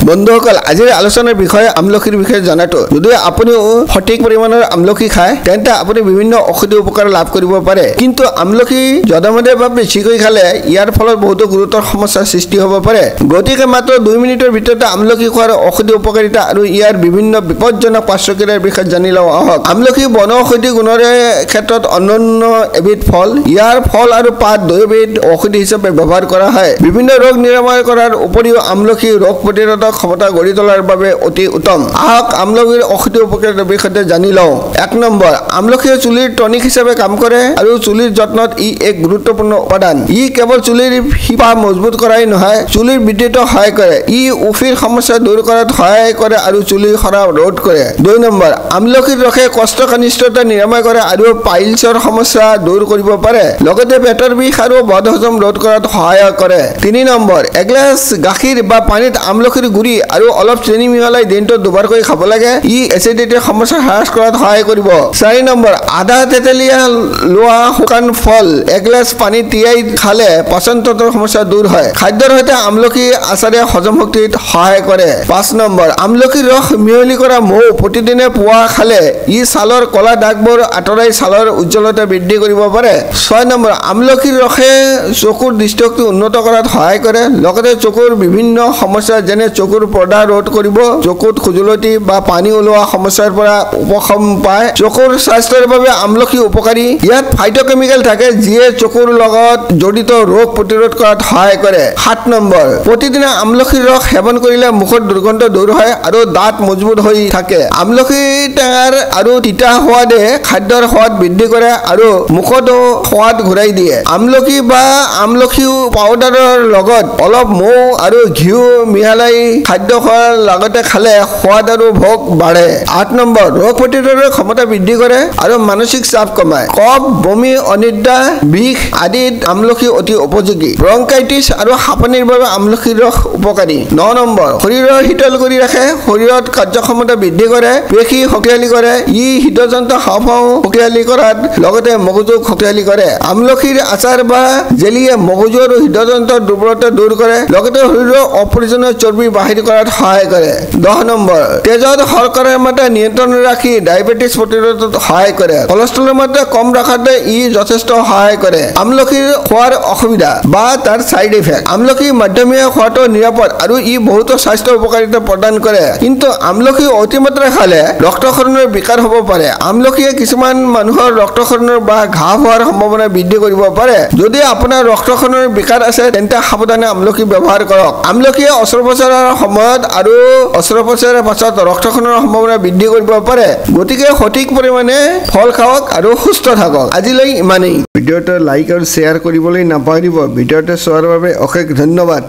বন্ধুসকল আজিৰ আলোচনাৰ বিষয়ে আমলখিৰ বিষয়ে জানাটো যদি আপুনি সঠিক পৰিমাণৰ আমলখি খায় তেন্তে আপুনি বিভিন্ন ঔষধি উপকাৰ লাভ কৰিব পাৰে কিন্তু আমলখি যধে-মধে বা বেছিকৈ খালে ইয়াৰ ফলত বহুতো গুৰুতৰ সমস্যাৰ সৃষ্টি হ'ব পাৰে গতিকে মাত্ৰ 2 মিনিটৰ ভিতৰতে আমলখি খোৱাৰ ঔষধি উপকাৰিতা আৰু ইয়াৰ বিভিন্ন বিপদজনক পাৰ্শ্বক্ৰিয়াৰ বিষয়ে জানি লওঁ আহক আমলখি বনৌষধি গুণৰে ক্ষেত্ৰত অনন্য এবিধ ফল ইয়াৰ ফল আৰু পাত দুয়োবিধ ঔষধি হিচাপে ব্যৱহাৰ কৰা হয় বিভিন্ন ৰোগ নিৰাময় কৰাৰ উপৰিও আমলখি ৰোগ প্ৰতিৰোধক ক্ষমতা গঢ়ি তোলাৰ বাবে অতি উত্তম আহক আমলখিৰ ঔষধি উপকাৰিতাৰ বিষয়ে জানি লওঁ 1 নম্বৰ আমলখি চুলিৰ টনিক হিচাপে কাম কৰে আৰু চুলিৰ যত্নত ই এক গুৰুত্বপূৰ্ণ উপাদান ই কেৱল চুলিৰ শিপা মজবুত কৰাই নহয় চুলিৰ বৃদ্ধিত সহায় কৰে ই উফিৰ সমস্যা দূৰ কৰাত সহায় কৰে আৰু চুলিৰ সৰা ৰোধ কৰে 2 নম্বৰ আমলখিৰ ৰসে কোষ্ঠকাঠিন্যতা নিৰাময় কৰে আৰু পাইলছৰ সমস্যা দূৰ কৰিব পাৰে লগতে পেটৰ বিষ আৰু বদহজম ৰোধ কৰাত সহায় কৰে 3 নম্বৰ এগিলাছ গাখীৰ বা পানীত আমলখিৰ গুৰি আৰু অলপ চেনি মিহলাই দিনটোত দুবাৰকৈ খাব লাগে ই এচিডিটিৰ সমস্যা হ্ৰাস কৰাত সহায় কৰিব 4 নম্বৰ আধা তেতেলিয়া লোৱা শুকান ফল এগিলাছ পানী তিয়াই খালে পাচনতন্ত্ৰৰ সমস্যা দূৰ হয় খাদ্যৰ সৈতে আমলখি আচাৰে হজম শক্তিত সহায় কৰে 5 নম্বৰ আমলখিৰ ৰস মিহলি কৰা মৌ প্ৰতিদিনে পুৱা খালে ই ছালৰ কলা দাগবোৰ আঁতৰাই ছালৰ উজ্জ্বলতা বৃদ্ধি কৰিব পাৰে 6 নম্বৰ আমলখিৰ ৰসে চকুৰ দৃষ্টিশক্তি উন্নত কৰাত সহায় কৰে লগতে চকুৰ বিভিন্ন সমস্যা যেনে চকুৰ পৰ্দা ৰোধ কৰিব চকুত খুজুলতি বা পানী ওলোৱা সমস্যাৰ পৰা উপশম পায় চকুৰ স্বাস্থ্যৰ বাবে আমলখি উপকাৰী ইয়াত ফাইটোকেমিকেল থাকে যিয়ে চকুৰ লগত জড়িত ৰোগ প্ৰতিৰোধ কৰাত সহায় কৰে 7 নম্বৰ প্ৰতিদিনে আমলখিৰ ৰস সেৱন কৰিলে মুখৰ দুৰ্গন্ধ দূৰ হয় আৰু দাঁত মজবুত হৈ থাকে আমলখি টেঙাৰ আৰু তিতা সোৱাদে খাদ্যৰ সোৱাদ বৃদ্ধি কৰে আৰু মুখত সোৱাদ ঘূৰাই দিয়ে আমলখি বা আমলখি পাউডাৰৰ লগত অলপ মৌ আৰু ঘিউ মিহলাই খাদ্য খোৱাৰ লগতে খালে সোৱাদ আৰু ভোগ বাঢ়ে 8 নম্বৰ ৰোগ প্ৰতিৰোধৰ ক্ষমতা বৃদ্ধি কৰে আৰু মানসিক চাপ কমায় কফ বমি অনিদ্ৰা বিষ আদিত আমলখি অতি উপযোগী ব্ৰংকাইটিছ আৰু হাঁপানিৰ বাবে আমলখিৰ ৰস উপকাৰী 9 নম্বৰ শৰীৰৰ শীতল কৰি ৰাখে শৰীৰত কাৰ্যক্ষমতা বৃদ্ধি কৰে পেশী শক্তিশালী কৰে ই হৃদযন্ত্ৰ হাঁওফাঁও শক্তিশালী কৰাত লগতে মগজুক শক্তিশালী কৰে আমলখিৰ আচাৰ বা জেলিয়ে মগজু আৰু হৃদযন্ত্ৰৰ দুৰ্বলতা দূৰ কৰে লগতে শৰীৰৰ অপ্ৰয়োজনীয় চৰ্বি বাহিৰ কৰাত সহায় কৰে 10 নম্বৰ তেজত শৰ্কৰাৰ মাত্ৰা নিয়ন্ত্ৰণ ৰাখি ডায়েবেটিছ প্ৰতিৰোধত সহায় কৰে কলেষ্ট্ৰলৰ মাত্ৰা কম ৰাখাতে ই যথেষ্ট সহায় কৰে আমলখিৰ খোৱাৰ অসুবিধা বা তাৰ সাইড ইফেক্ট আমলখি মধ্যমীয়া খোৱাটো নিৰাপদ আৰু ই বহুতো স্বাস্থ্য উপকাৰিতা প্ৰদান কৰে কিন্তু আমলখি অতিমাত্ৰা খালে ৰক্তক্ষৰণৰ বিকাৰ হ'ব পাৰে আমলখিয়ে কিছুমান মানুহৰ ৰক্তক্ষৰণৰ বা ঘাঁ হোৱাৰ সম্ভাৱনা বৃদ্ধি কৰিব পাৰে যদি আপোনাৰ ৰক্তক্ষৰণৰ বিকাৰ আছে তেন্তে সাৱধানে আমলখি ব্যৱহাৰ কৰক আমলখিয়ে অস্ত্ৰোপচাৰৰ সময়ত আৰু অস্ত্ৰোপচাৰৰ পাছত ৰক্তক্ষৰণৰ সম্ভাৱনা বৃদ্ধি কৰিব পাৰে গতিকে সঠিক পৰিমাণে ফল খাওক আৰু সুস্থ থাকক আজিলৈ ইমানেই ভিডিঅ'টো লাইক আৰু শ্বেয়াৰ কৰিবলৈ নাপাহৰিব ভিডিঅ'টো চোৱাৰ বাবে অশেষ ধন্যবাদ